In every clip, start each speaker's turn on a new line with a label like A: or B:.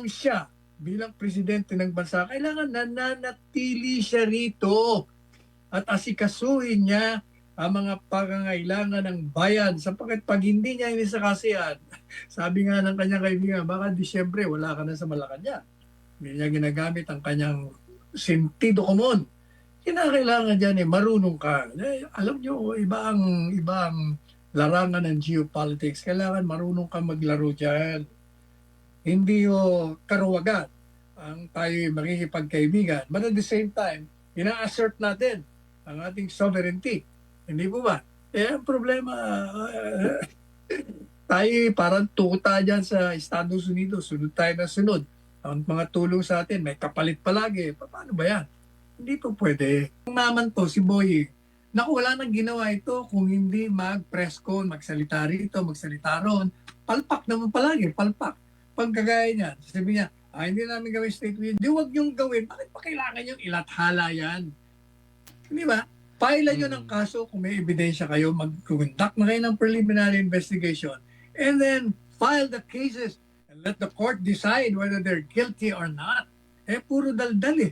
A: habang siya bilang presidente ng bansa, kailangan nananatili siya rito at asikasuhin niya ang mga pangangailangan ng bayan sapagkat pag hindi niya inisakasihan, sabi nga ng kanyang kaibigan, baka Disyembre wala ka na sa Malacanang. Hindi niya ginagamit ang kanyang sentido komon. Kinakailangan dyan marunong ka. Alam niyo, iba ang larangan ng geopolitics. Kailangan marunong ka maglaro dyan. Hindi karuwagan ang tayo makikipagkaibigan. But at the same time, ina-assert natin ang ating sovereignty. Hindi po ba? Ang problema, tayo parang tuta dyan sa Estados Unidos. Sunod tayo na sunod. Ang mga tulong sa atin, may kapalit palagi. Paano ba yan? Hindi po pwede. Kung naman to, si Boy, naku, wala nang ginawa ito kung hindi mag-press con, magsalita rito, magsalita ron. Palpak naman palagi, palpak. Pag kagaya niya, sabi niya, hindi namin gawin state with, di wag niyong gawin. Bakit pa kailangan niyong ilathala yan? Di ba? Pailan niyo ng kaso kung may ebidensya kayo, mag-conduct na kayo ng preliminary investigation, and then file the cases and let the court decide whether they're guilty or not. Puro daldal eh.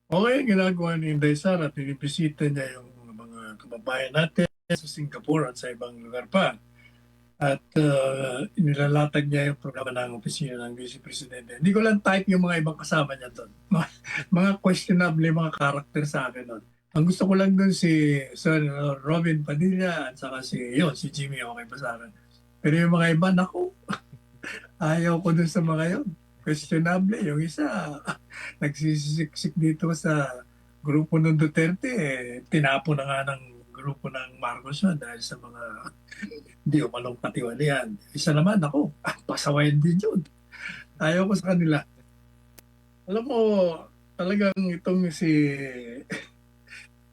A: Okay, ginagawa ni Inday Sara, pinibisita niya yung mga kababayan natin sa Singapore at sa ibang lugar pa. At inilalatag niya yung programa ng opisina ng Vice Presidente. Hindi ko lang type yung mga ibang kasama niya doon. Mga questionable mga karakter sa akin doon. Ang gusto ko lang doon si Sir Robin Padilla at saka si Jimmy Okay Basaran. Pero yung mga iba, naku, ayaw ko doon sa mga yun. Questionable. Yung isa, nagsisiksik dito sa grupo ng Duterte, tinapo na nga ng grupo ng Marcos yun dahil sa mga hindi umanong katiwalian. Isa naman ako, pasawayan din yun. Ayaw ko sa kanila. Alam mo, talagang itong si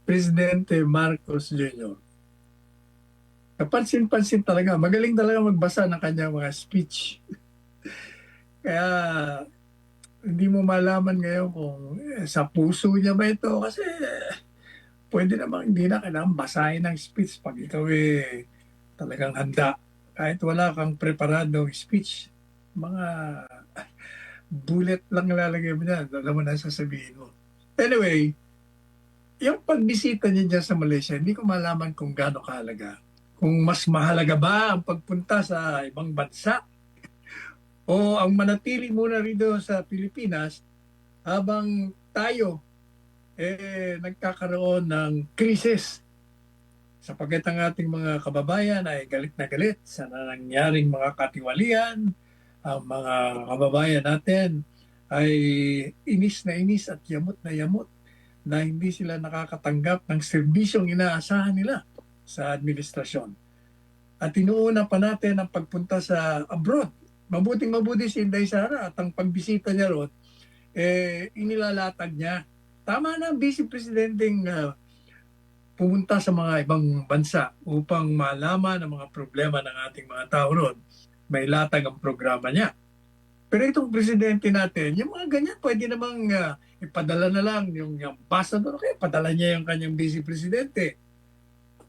A: Presidente Marcos Jr., kapansin-pansin talaga, magaling talaga magbasa ng kanyang mga speech. Kaya hindi mo malaman ngayon kung sa puso niya ba ito kasi pwede namang hindi na kailangan basahin ng speech pag ikaw talagang handa. Kahit wala kang preparadong speech, mga bullet lang lalagay mo dyan. Alam mo na sasabihin mo. Anyway, yung pagbisita niya dyan sa Malaysia, hindi ko malaman kung gaano kahalaga. Kung mas mahalaga ba ang pagpunta sa ibang bansa o ang manatili muna rito sa Pilipinas habang tayo nagkakaroon ng krisis sapagkat ang ating mga kababayan ay galit na galit sa nangyaring mga katiwalian. Ang mga kababayan natin ay inis na inis at yamot na hindi sila nakakatanggap ng serbisyong inaasahan nila sa administrasyon. At inuuna pa natin ang pagpunta sa abroad. Mabuting-mabuti si Inday Sara at ang pagbisita niya ron, inilalatag niya. Tama na ang Vice Presidenteng pumunta sa mga ibang bansa upang malaman ang mga problema ng ating mga tao ron. May latag ang programa niya. Pero itong presidente natin, yung mga ganyan, pwede namang ipadala na lang yung ambassador, kaya padala niya yung kanyang Vice Presidente.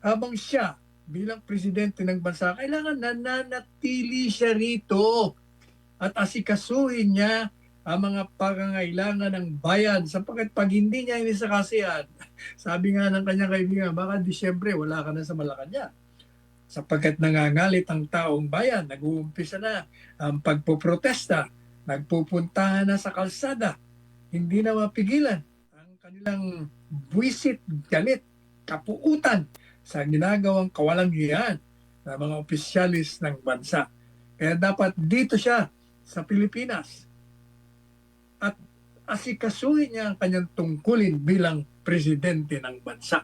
A: Habang siya, bilang presidente ng bansa, kailangan nananatili siya rito at asikasuhin niya ang mga pangangailangan ng bayan sapagkat pag hindi niya inisakasihan, sabi nga ng kanyang kaibigan, baka Disyembre wala ka na sa Malacanang. Sapagkat nangangalit ang taong bayan, nag-uumpisa na ang pagpoprotesta, nagpupuntahan na sa kalsada, hindi na mapigilan ang kanilang buwisit, galit, kapuutan sa ginagawang kawalang-hiyan ng mga opisyalis ng bansa. Kaya dapat dito siya sa Pilipinas at asikasuhin niya ang kanyang tungkulin bilang presidente ng bansa.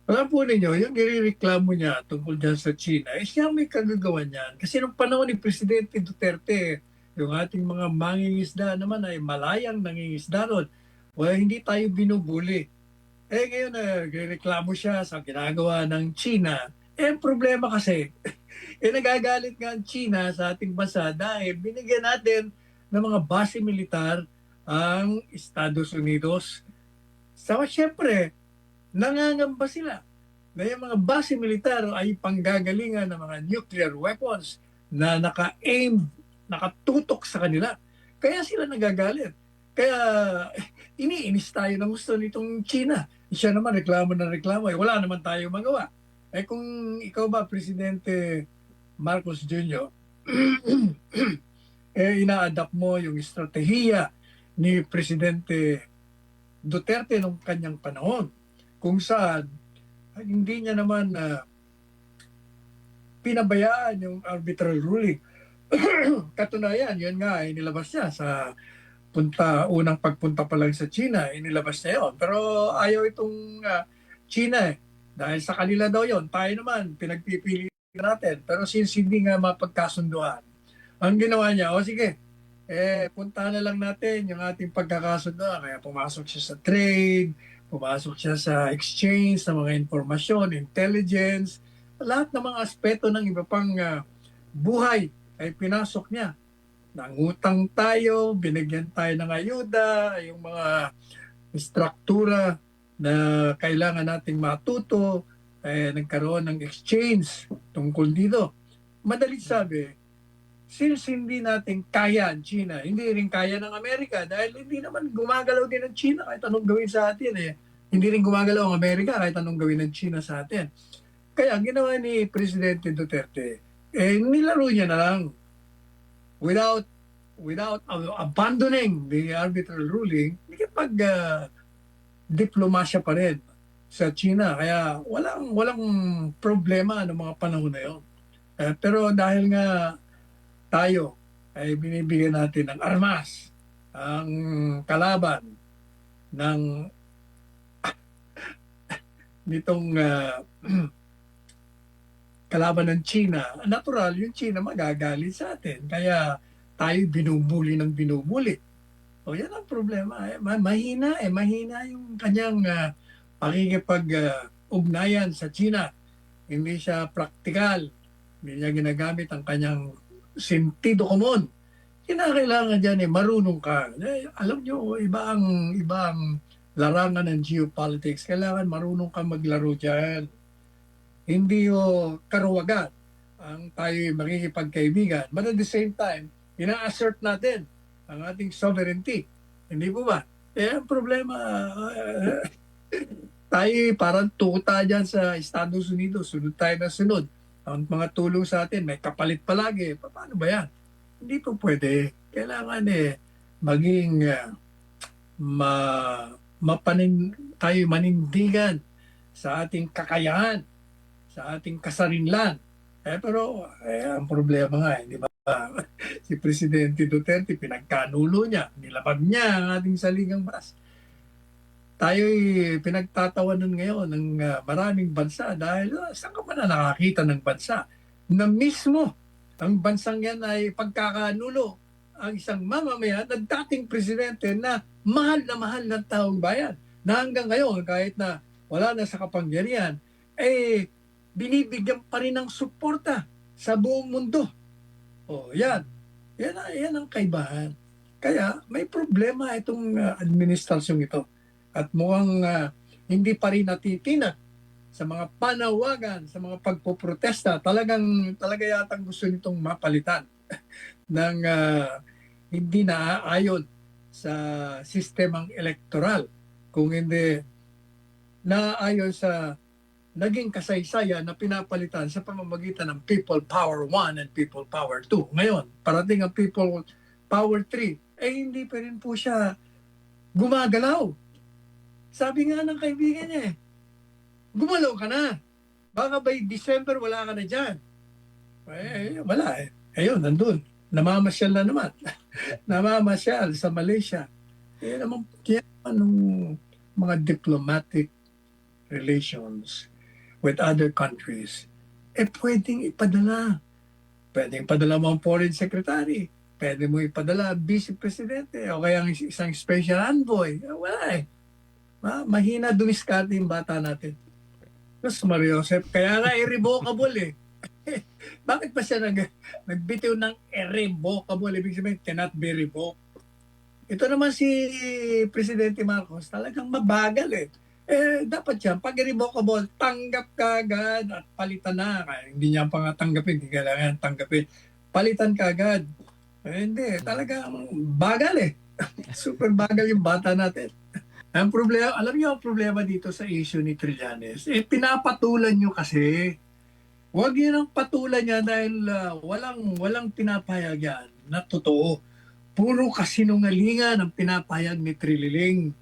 A: Alam po ninyo, yung nireklamo niya tungkol dyan sa China, siya may kagagawa niyan. Kasi nung panahon ni Presidente Duterte, yung ating mga mangingisda naman ay malayang nangingisda ron. Well, hindi tayo binubuli. Ngayon, nagreklamo siya sa ginagawa ng China. Ang problema kasi, nagagalit nga ang China sa ating bansa dahil binigyan natin ng mga base militar ang Estados Unidos. So, syempre, nangangamba sila na yung mga base militar ay panggagalingan ng mga nuclear weapons na naka-aim, nakatutok sa kanila. Kaya sila nagagalit. Kaya iniinis tayo ng gusto nitong China. Siya naman reklamo na reklamo. Wala naman tayo magawa. Kung ikaw ba, Presidente Marcos Jr., ina-adapt mo yung estratehiya ni Presidente Duterte nung kanyang panahon, kung saan hindi niya naman pinabayaan yung arbitral ruling. Katunayan, yun nga, inilabas niya sa unang pagpunta pa lang sa China, inilabas niya yun. Pero ayaw itong China dahil sa kanila daw yun. Tayo naman, pinagpipili natin. Pero since hindi nga mapagkasunduan, ang ginawa niya, sige, punta na lang natin yung ating pagkakasunduan. Kaya pumasok siya sa trade, pumasok siya sa exchange ng mga informasyon, intelligence, lahat ng mga aspeto ng iba pang buhay ay pinasok niya. Nangutang tayo, binigyan tayo ng ayuda, yung mga struktura na kailangan nating matuto, nagkaroon ng exchange tungkol dito. Madalit sabi, since hindi natin kaya ang China, hindi rin kaya ng Amerika dahil hindi naman gumagalaw din ang China kahit anong gawin sa atin. Hindi rin gumagalaw ang Amerika kahit anong gawin ng China sa atin. Kaya ang ginawa ni Presidente Duterte, nilaro niya na lang without abandoning the arbitral ruling, nakipag diplomasya pa rin sa China. Kaya walang problema ng mga panahon na yun. Pero dahil nga tayo ay binibigyan natin ng armas ang kalaban ng nitong kalaban ng China, natural yung China magagalit sa atin. Kaya tayo binubuli ng binubuli. O yan ang problema. Mahina yung kanyang pakikipag-ugnayan sa China. Hindi siya praktikal. Hindi niya ginagamit ang kanyang sentido komon. Kinakailangan dyan marunong ka. Alam nyo, iba ang larangan ng geopolitics. Kailangan marunong ka maglaro dyan. Hindi karuwagan ang tayo makikipagkaibigan. But at the same time, ina-assert natin ang ating sovereignty. Hindi po ba? Ang problema, tayo parang tuta dyan sa Estados Unidos. Sunod tayo na sunod. Ang mga tulong sa atin, may kapalit palagi. Paano ba yan? Hindi po pwede. Kailangan maging tayo manindigan sa ating kakayahan, sa ating kasarinlan. Pero ang problema nga, di ba? Si Presidente Duterte, pinagkanulo niya, nilabag niya ang ating saligang batas. Tayo'y pinagtatawanan ngayon ng maraming bansa dahil saan ka man na nakakita ng bansa na mismo ang bansang yan ay pagkakanulo ang isang mamamayan na dating presidente na mahal ng taong bayan na hanggang ngayon kahit na wala na sa kapangyarihan, binibigyan pa rin ng suporta sa buong mundo. Yan ang kaibahan. Kaya may problema itong administrasyong ito. At mukhang hindi pa rin natitinag sa mga panawagan, sa mga pagpoprotesta. Talaga yatang gusto nitong mapalitan ng hindi naaayon sa sistemang elektoral. Kung hindi naaayon sa naging kasaysayan na pinapalitan sa pamamagitan ng People Power 1 and People Power 2. Ngayon, parating ang People Power 3, hindi pa rin po siya gumagalaw. Sabi nga ng kaibigan niya, gumalaw ka na. Baka by December wala ka na dyan. Wala Ayun, nandun. Namamasyal na naman. Namamasyal sa Malaysia. Naman anong mga diplomatic relations with other countries, pwedeng ipadala. Pwedeng ipadala mo ang foreign secretary. Pwede mo ipadala ang vice presidente o kaya ang isang special envoy. Wala mahina dumiskarte yung bata natin. Mas Mario Joseph, kaya nga irrevocable Bakit pa siya nagbitiw ng irrevocable? Ibig sabihin, cannot be revoked. Ito naman si Presidente Marcos, talagang mabagal Dapat yan, pag irrevocable, tanggap ka agad at palitan na. Kaya hindi niya pa nga tanggapin, hindi kailangan tanggapin. Palitan ka agad. Hindi, talagang bagal eh. Super bagal yung bata natin. Ang problema, alam niyo ang problema dito sa issue ni Trillanes, pinapatulan niyo kasi. Huwag yun ang patulan niya dahil walang pinapayag yan na totoo. Puro kasinungalingan ang pinapayag ni Trililing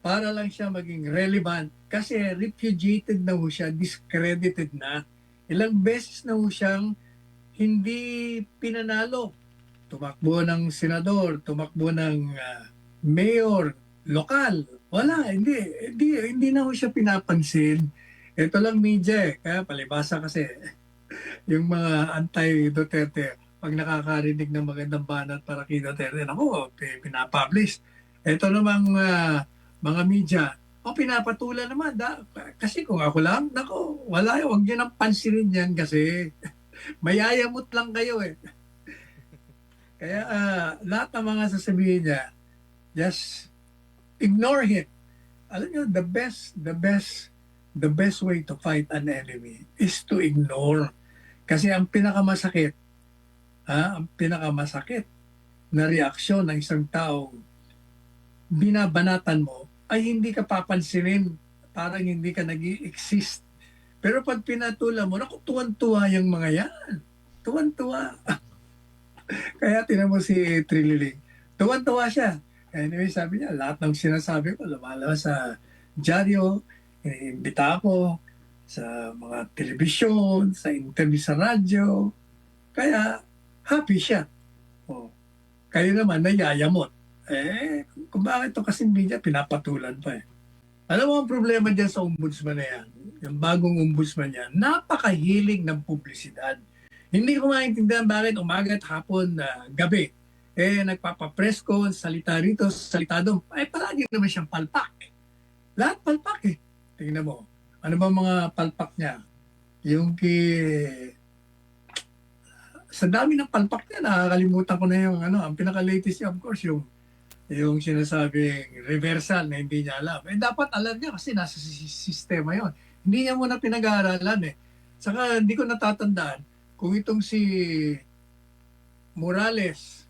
A: para lang siya maging relevant kasi repudiated na ho siya, discredited na. Ilang beses na ho siyang hindi pinanalo. Tumakbo ng senador, tumakbo ng mayor, lokal. Wala, hindi na ho siya pinapansin. Ito lang media kaya palibasa kasi yung mga anti-Duterte, pag nakakarinig ng magandang banat para kay Duterte, ako, pinapublish. Ito namang mga media, pinapatulan naman. Kasi kung ako lang, wala, huwag nyo nang pansinin yan kasi mayayamot lang kayo eh. Kaya lahat ng mga sasabihin niya, just ignore him. Alam nyo, the best way to fight an enemy is to ignore. Kasi ang pinakamasakit na reaksyon ng isang tao binabanatan mo ay hindi ka papansinin, parang hindi ka nag-i-exist. Pero pag pinatulan mo, naku, tuwan-tuwa yung mga yan. Tuwan-tuwa. Kaya tinan mo si Trililing. Tuwan-tuwa siya. Anyway, sabi niya, lahat ng sinasabi ko, lumalabas sa dyaryo, iniimbita ako sa mga telebisyon, sa interview sa radyo. Kaya, happy siya. Kayo naman, nayayamot. Kung bakit ito kasi media, pinapatulan pa eh. Alam mo ang problema dyan sa ombudsman na yan, yung bagong ombudsman yan, napakahilig ng publisidad. Hindi ko maintindihan bakit umaga at hapon, gabi, nagpapapress ko, salita rito, salita doon. Palagi naman siyang palpak. Lahat palpak eh. Tingnan mo. Ano ba mga palpak niya? Yung sa dami ng palpak niya, nakakalimutan ko na yung ang pinaka-latest niya, of course, yung sinasabing reversal na hindi niya alam. Dapat alam niya kasi nasa sistema yon. Hindi niya muna pinag-aaralan eh. Saka hindi ko natatandaan kung itong si Morales,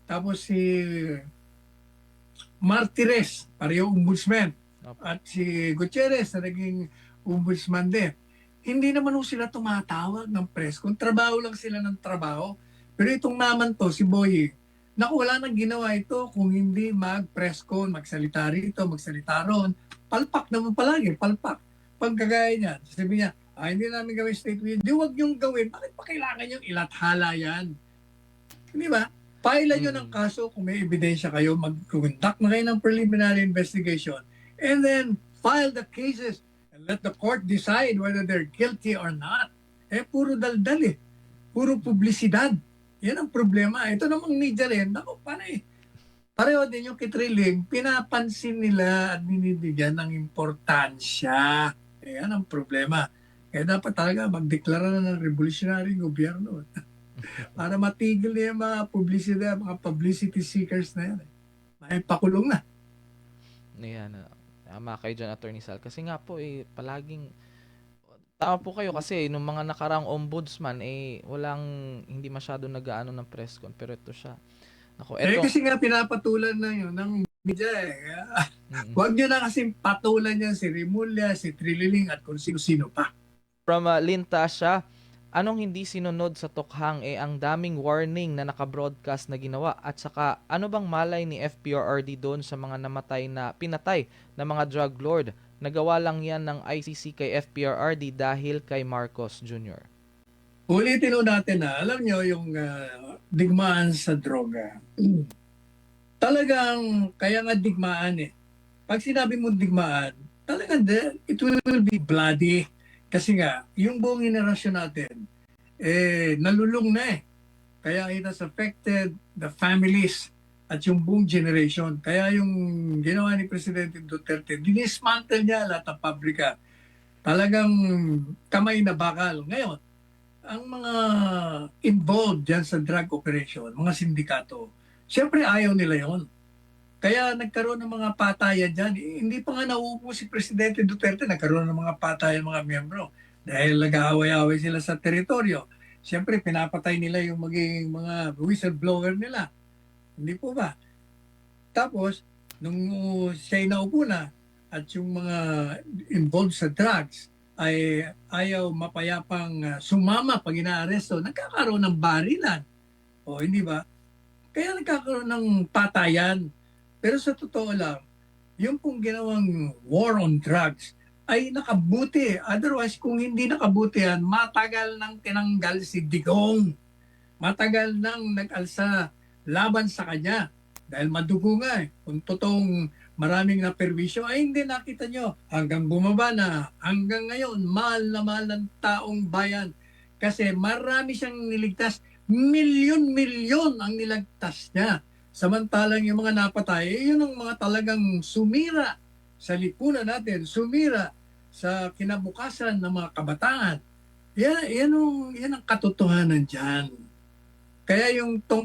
A: tapos si Martires, pareho ombudsman, at si Gutierrez na naging ombudsman din. Hindi naman sila tumatawag ng press kung trabaho lang sila ng trabaho. Pero itong naman to, si Boying, wala nang ginawa ito kung hindi mag-press con, magsalita rito, magsalita ron. Palpak naman palagi, palpak. Pagkagaya niya, sabi niya, hindi namin gawin state with, di wag niyong gawin. Bakit pa kailangan niyong ilathala yan? Di ba? Pailan niyo ng kaso kung may ebidensya kayo, mag-conduct na kayo ng preliminary investigation, and then file the cases and let the court decide whether they're guilty or not. Puro daldal eh. Puro publisidad. Yan ang problema. Ito namang media rin. Pareho din yung Kitriling, pinapansin nila at binibigyan ng importansya. Yan ang problema. Kaya dapat talaga magdeklara na ng revolutionary gobyerno. Para matigil na yung mga publicidad, mga publicity seekers na yan. May pakulong na.
B: Yan. Tama kayo dyan, Attorney Sal. Kasi nga po, palaging tama po kayo kasi nung mga nakarang ombudsman hindi masyado nag-aano ng press con, pero ito siya.
A: Kasi nga pinapatulan na yun ng media eh. Huwag nyo na kasi patulan yan si Rimulya, si Trililing at kung sino-sino pa.
B: From Lintasha, anong hindi sinunod sa tukhang ang daming warning na naka-broadcast na ginawa at saka ano bang malay ni FPRRD doon sa mga pinatay na mga drug lord? Nagawa lang yan ng ICC kay FPRRD dahil kay Marcos Jr.
A: Ulitin natin alam nyo yung digmaan sa droga. Talagang kaya nga digmaan eh. Pag sinabi mo digmaan, talagang it will be bloody. Kasi nga, yung buong henerasyon natin, nalulung na eh. Kaya it has affected the families at yung buong generation. Kaya yung ginawa ni Presidente Duterte, dinismantle niya lahat ng pabrika. Talagang kamay na bakal. Ngayon, ang mga involved dyan sa drug operation, mga sindikato, siyempre ayaw nila yon. Kaya nagkaroon ng mga patayan dyan. Hindi pa nga nauupo si Presidente Duterte, nagkaroon ng mga patayan mga miyembro. Dahil nag-aaway-aaway sila sa teritoryo. Siyempre, pinapatay nila yung magiging mga whistleblower nila. Hindi po ba? Tapos, nung siya naupo na at yung mga involved sa drugs ay ayaw mapayapang sumama pag inaaresto, nagkakaroon ng barilan. O hindi ba? Kaya nagkakaroon ng patayan. Pero sa totoo lang, yung pong ginawang war on drugs ay nakabuti. Otherwise, kung hindi nakabuti yan, matagal nang tinanggal si Digong. Matagal nang nag-alsa laban sa kanya. Dahil madugo nga eh. Kung totoong maraming naperwisyo, ay hindi nakita nyo. Hanggang bumaba na, hanggang ngayon, mahal na mahal ng taong bayan. Kasi marami siyang niligtas. Milyon-milyon ang nilagtas niya. Samantalang yung mga napatay, yun ang mga talagang sumira sa lipunan natin, sumira sa kinabukasan ng mga kabataan. Yan ang katotohanan dyan. Kaya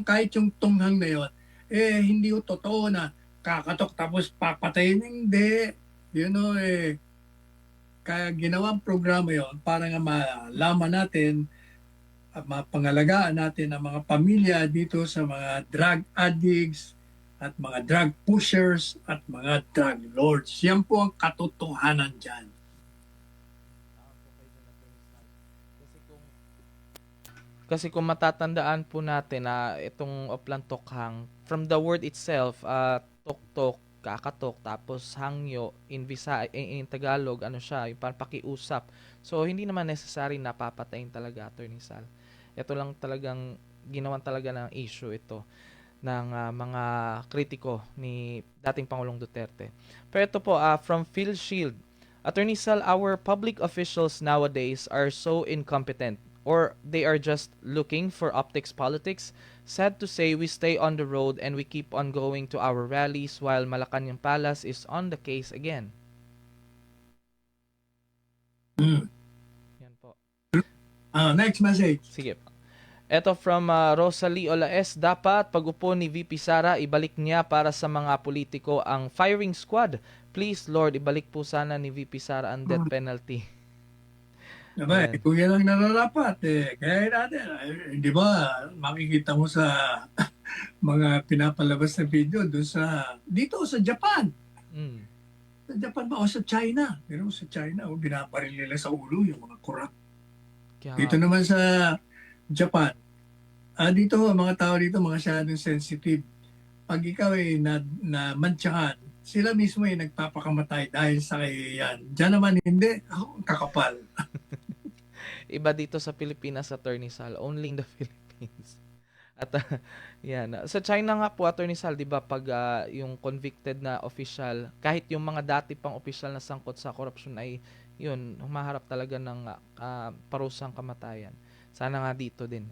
A: kahit yung tunghang na yun, hindi yung totoo na kakatok tapos papatayin. Hindi. Kaya ginawang programa yon para nga malaman natin at mapangalagaan natin ang mga pamilya dito sa mga drug addicts at mga drug pushers at mga drug lords. Yan po ang katotohanan dyan.
B: Kasi kung matatandaan po natin na itong Oplan Tokhang, from the word itself, tok-tok, kakatok, tapos hangyo, in Tagalog, ano siya, yung parang pakiusap. So, hindi naman necessary na papatayin talaga, Attorney Sal. Ito lang talagang, ginawan talaga ng issue ito ng mga kritiko ni dating Pangulong Duterte. Pero ito po, from Phil Shield, Attorney Sal, our public officials nowadays are so incompetent or they are just looking for optics politics. Sad to say, we stay on the road and we keep on going to our rallies while Malacanang Palace is on the case again. Yan po.
A: Next message.
B: Sige. Ito from Rosalie Olaes, dapat pag-upo ni VP Sara, ibalik niya para sa mga politiko ang firing squad. Please, Lord, ibalik po sana ni VP Sara ang death penalty.
A: Diba, kung yan ang nararapat, kaya natin, di ba, makikita mo sa mga pinapalabas na video dito sa Japan. Sa Japan ba o sa China? Pero sa China, binabaril nila sa ulo yung mga korap. Dito naman sa Japan, dito, mga tao dito, mga masyadong sensitive. Pag ikaw ay mantsahan, sila mismo ay nagpapakamatay dahil sa yan. Diyan naman hindi, ako kakapal.
B: Iba dito sa Pilipinas, Attorney Sal, only in the Philippines. At yan, sa China nga po, Attorney Sal, 'di ba, pag yung convicted na official, kahit yung mga dati pang official na sangkot sa korupsyon ay yun, humaharap talaga ng parusang kamatayan. Sana nga dito din.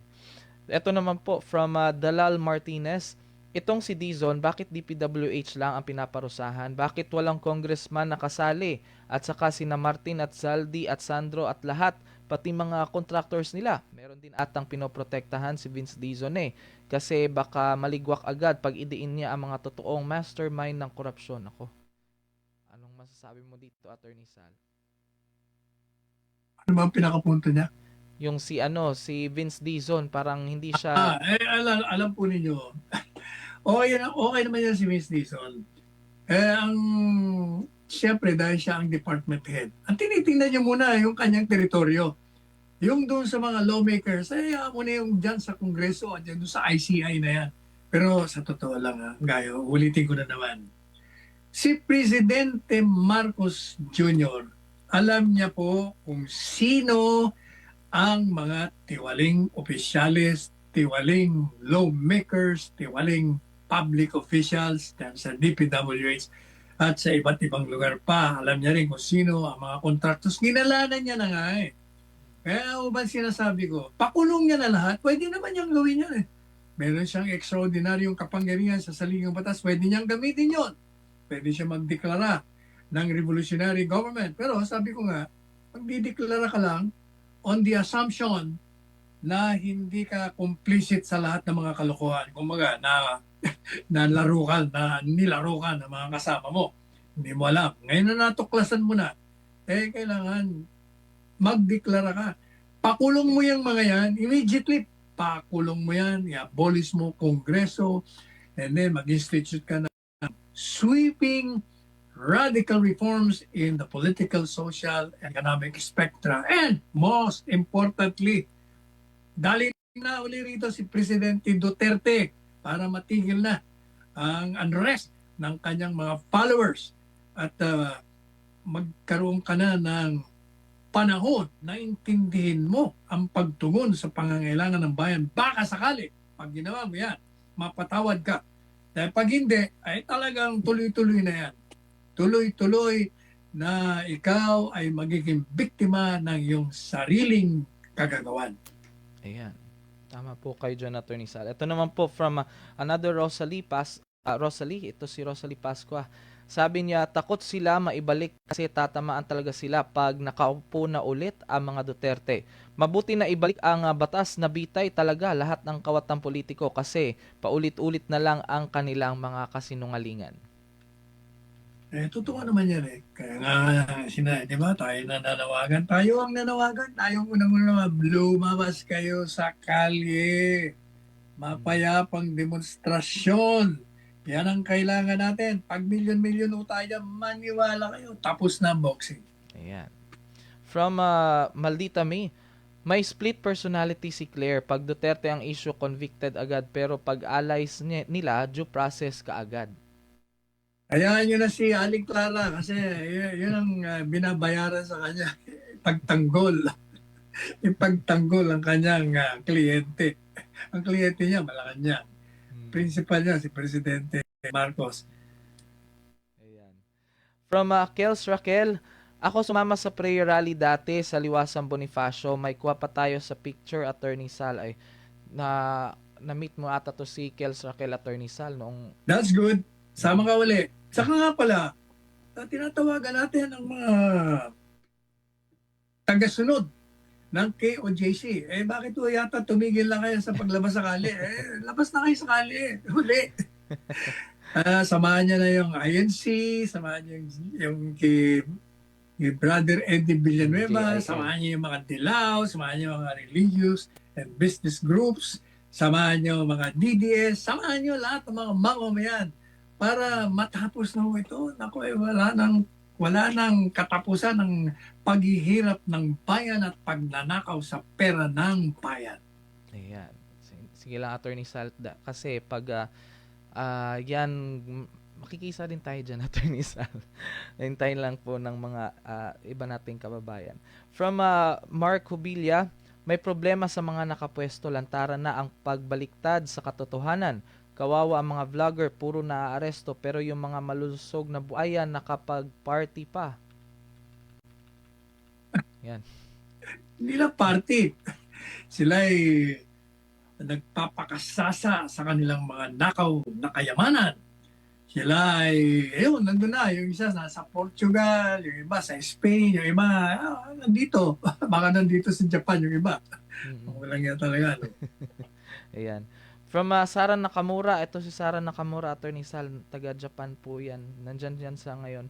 B: Ito naman po from Dalal Martinez, itong si Dizon, bakit DPWH lang ang pinaparusahan? Bakit walang congressman nakasali? At saka sina Martin at Zaldi at Sandro at lahat, pati mga contractors nila. Meron din atang pinoprotektahan si Vince Dizon kasi baka maligwak agad pag idiin niya ang mga totoong mastermind ng korupsyon. Ako, anong masasabi mo dito, Attorney Sal?
A: Ano ba ang pinakapunto niya?
B: Yung si Vince Dizon, parang hindi siya...
A: alam po ninyo, okay naman yan si Vince Dizon. Siyempre, dahil siya ang department head, ang tinitingnan niya muna yung kanyang teritoryo. Yung doon sa mga lawmakers, muna yung dyan sa Kongreso at dyan doon sa ICI na yan. Pero sa totoo lang, Gayo, ulitin ko na naman. Si Presidente Marcos Jr., alam niya po kung sino ang mga tiwaling opisyalis, tiwaling lawmakers, tiwaling public officials sa DPWH at sa iba't ibang lugar pa. Alam niya rin kung sino ang mga contractors. Ginalanan niya na nga Kaya ba sinasabi ko, pakulong niya na lahat, pwede naman niyang gawin yan Meron siyang extraordinaryong kapangyarihan sa saligang batas, pwede niyang gamitin yon. Pwede siya magdeklara ng revolutionary government. Pero sabi ko nga, magdideklara ka lang on the assumption na hindi ka complicit sa lahat ng mga kalokohan. Kumbaga, na na laro ka, na nilaro ka ng mga kasama mo. Hindi mo alam. Ngayon na natuklasan mo na, kailangan magdeklara ka. Pakulong mo yung mga yan, immediately, pakulong mo yan, i-abolish mo Kongreso, and then mag-institute ka na sweeping radical reforms in the political, social, economic spectra. And most importantly, dali na uli rito si Presidente Duterte para matigil na ang unrest ng kanyang mga followers at magkaroon ka na ng panahon na intindihin mo ang pagtugon sa pangangailangan ng bayan. Baka sakali, pag ginawa mo yan, mapatawad ka. Dahil pag hindi, ay talagang tuloy-tuloy na yan. Tuloy-tuloy na ikaw ay magiging biktima ng iyong sariling kagagawan.
B: Ayan. Tama po kayo dyan, Attorney Sal. Ito naman po from another Rosalie Rosalie, ito si Rosalie Pascua. Sabi niya, takot sila maibalik kasi tatamaan talaga sila pag nakaupo na ulit ang mga Duterte. Mabuti na ibalik ang batas na bitay talaga lahat ng kawatang politiko kasi paulit-ulit na lang ang kanilang mga kasinungalingan.
A: Totoo naman yan eh. Kaya nga, di ba, tayo nananawagan. Tayo ang nanawagan. Tayo ang unang-una, lumabas kayo sa kalye. Mapayapang demonstrasyon. Yan ang kailangan natin. Pag milyon-milyon o tayo, maniwala kayo. Tapos na ang boxing.
B: Ayan. From Maldita May, may split personality si Claire. Pag Duterte ang issue, convicted agad. Pero pag allies nila, due process kaagad.
A: Hayaan nyo na si Aling Clara kasi yun ang binabayaran sa kanya. Pagtanggol. Ipagtanggol ang kanyang kliyente. Ang kliyente niya, Malacanang. Principal niya, si Presidente Marcos.
B: Ayan. From Kels Raquel, ako sumama sa prayer rally dati sa Liwasang Bonifacio. May kuha pa tayo sa picture, Attorney Sal. Ay, na-meet mo ata to si Kels Raquel, Attorney Sal, noong...
A: That's good. Sama ka uli. Saka nga pala, tinatawagan natin ang mga tagasunod ng KOJC. Bakit yata tumigil na kayo sa paglabas sa kali? Labas na kayo sa kali. Uli. Samahan niya na yung INC, samahan niya yung kay Brother Eddie Villanueva, samahan niya yung mga Dilaw, samahan niya yung mga religious and business groups, samahan niyo mga DDS, samahan niyo lahat ng mga mamamayan para matapos na ito. Naku, wala nang katapusan ng paghihirap ng bayan at pagnanakaw sa pera ng bayan.
B: Ayan. Sige lang, Attorney Sal, kasi pag yan, makikisa din tayo dyan, Attorney Sal. Hintayin lang po ng mga iba nating kababayan. From Mark Hubilia, may problema sa mga nakapwesto, lantaran na ang pagbaliktad sa katotohanan. Kawawa ang mga vlogger, puro naaaresto, pero yung mga malusog na buhayan nakapag-party pa. Yan.
A: Hindi lang party. Sila ay nagpapakasasa sa kanilang mga nakaw na kayamanan. Sila ay, nandun na. Yung isa nasa Portugal, yung iba sa Spain, yung iba nandito. Baka nandito sa Japan yung iba. Walang yan talaga. No?
B: Ayan. From Sara Nakamura, ito si Sara Nakamura, Attorney Sal, taga Japan po yan. Nandyan yan sa ngayon.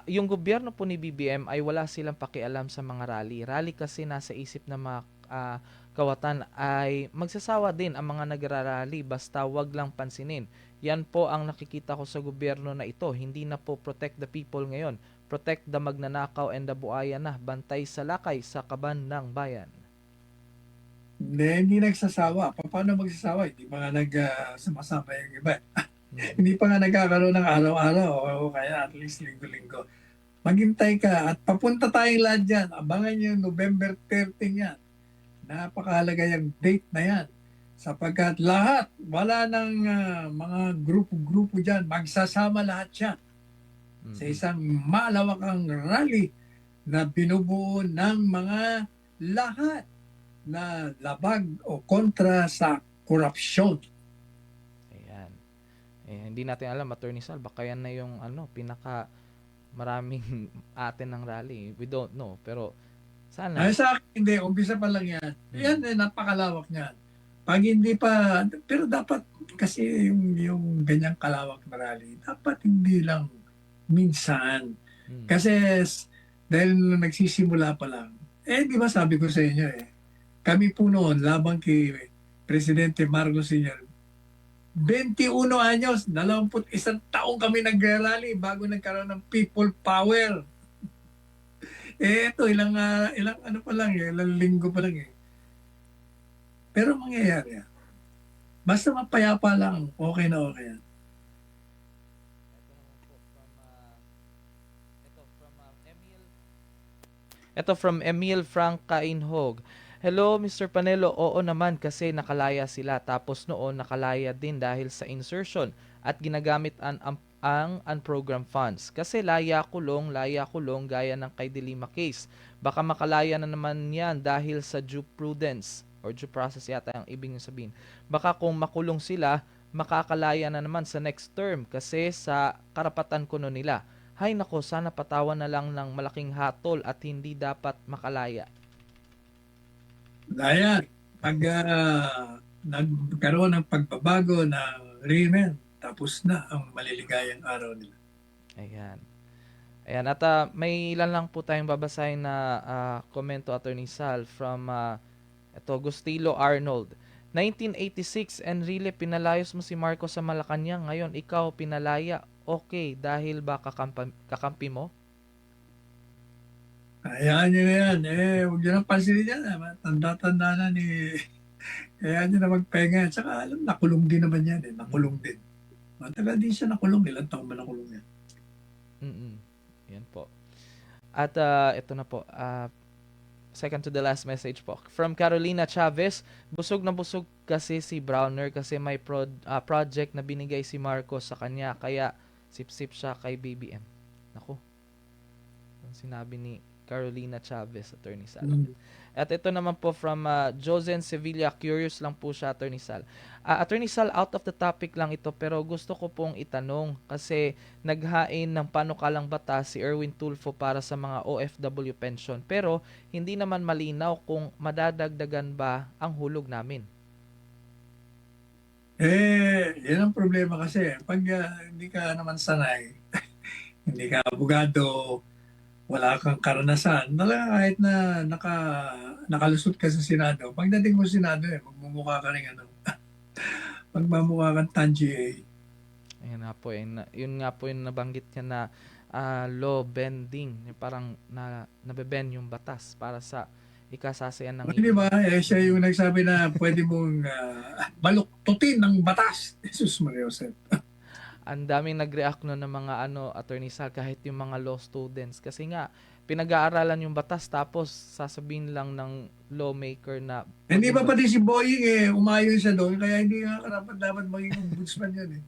B: Yung gobyerno po ni BBM ay wala silang pakialam sa mga rally. Rally kasi nasa isip ng mga kawatan ay magsasawa din ang mga nagrarally basta wag lang pansinin. Yan po ang nakikita ko sa gobyerno na ito. Hindi na po protect the people ngayon. Protect the magnanakaw and the buaya na. Bantay sa lakay sa kaban ng bayan.
A: Hindi nagsasawa. Paano magsasawa? Hindi pa nga sumasama yung iba. Hindi pa nga nagkakaroon ng araw-araw o kaya at least linggo-linggo. Maghintay ka at papunta tayong lahat dyan. Abangan nyo November 13 yan. Napakahalaga yung date na yan. Sapagkat lahat, wala nang mga grupo-grupo dyan. Magsasama lahat siya sa isang malawakang rally na binubuo ng mga lahat na labag o kontra sa korupsyon.
B: Ayan. Hindi natin alam, Attorney Sal, baka yan na yung pinaka maraming atin ng rally. We don't know, pero sana.
A: Sa akin, hindi. Umpisa pa lang yan. Yan, napakalawak niyan. Pag hindi pa, pero dapat kasi yung ganyang kalawak na rally, dapat hindi lang minsan.
B: Mm.
A: Kasi dahil nung nagsisimula pa lang, di ba sabi ko sa inyo kami po noon, labang kay Presidente Marcos Sr., 21 anyos, 21 taong kami nag-rally bago nagkaroon ng people power. Ito, ilang ano pa lang ilang linggo pa lang Pero mangyayari yan. Basta mapayapa lang, okay na okay yan.
B: Ito from Emil Frank Kainhog. Hello, Mr. Panelo. Oo naman kasi nakalaya sila. Tapos noon nakalaya din dahil sa insertion at ginagamit ang unprogrammed funds. Kasi laya kulong gaya ng kay Dilima case. Baka makalaya na naman yan dahil sa due prudence or due process yata ang ibig sabihin. Baka kung makulong sila, makakalaya na naman sa next term kasi sa karapatan kuno nila. Hay nako, sana patawan na lang ng malaking hatol at hindi dapat makalaya.
A: Dahil pag nagkaroon ng pagbabago ng regime, tapos na ang maliligayang araw nila.
B: Ayan. Ayan, at may ilan lang po tayong babasahin na komento, Attorney Sal, from ito, Gustilo Arnold. 1986, Enrile, pinalayos mo si Marcos sa Malacanang. Ngayon, ikaw pinalaya. Okay, dahil ba kakampi mo?
A: Hayaan nyo na yan. Huwag nyo nang pansinin yan. Tanda-tanda na ni... Hayaan nyo na magpahinga. Tsaka alam, nakulong din naman yan. Nakulong din. Matagal din siya nakulong. Ilang taong ba nakulong yan?
B: Yan po. At ito na po. Second to the last message po. From Carolina Chavez, busog na busog kasi si Browner kasi may project na binigay si Marcos sa kanya. Kaya sip-sip siya kay BBM. Naku. Ang sinabi ni Carolina Chavez, Attorney Sal. At ito naman po from Josen Sevilla, curious lang po siya, Attorney Sal. Attorney Sal, out of the topic lang ito pero gusto ko pong itanong kasi naghain ng panukalang batas si Erwin Tulfo para sa mga OFW pension pero hindi naman malinaw kung madadagdagan ba ang hulog namin.
A: Yan ang problema kasi. Pag hindi ka naman sanay, hindi ka abogado, wala kang karanasan, talaga kahit na nakalusot ka sa Senado, pagdating mo sa Senado, magmumukha ka rin magmumukha kang Tanji
B: Ayan nga po, yun nga po yung nabanggit niya na law bending, yung parang nabebend yung batas para sa ikasasayan ng
A: Di ba? Siya yung nagsabi na pwede mong baluktutin ng batas. Jesus Maria Joseph.
B: Ang daming nag-react no ng mga Attorney Sal, kahit yung mga law students kasi nga pinag-aaralan yung batas tapos sasabihin lang ng lawmaker na
A: Hindi ba pati si Boying umayon siya doon kaya hindi nga karapat dapat maging ombudsman yan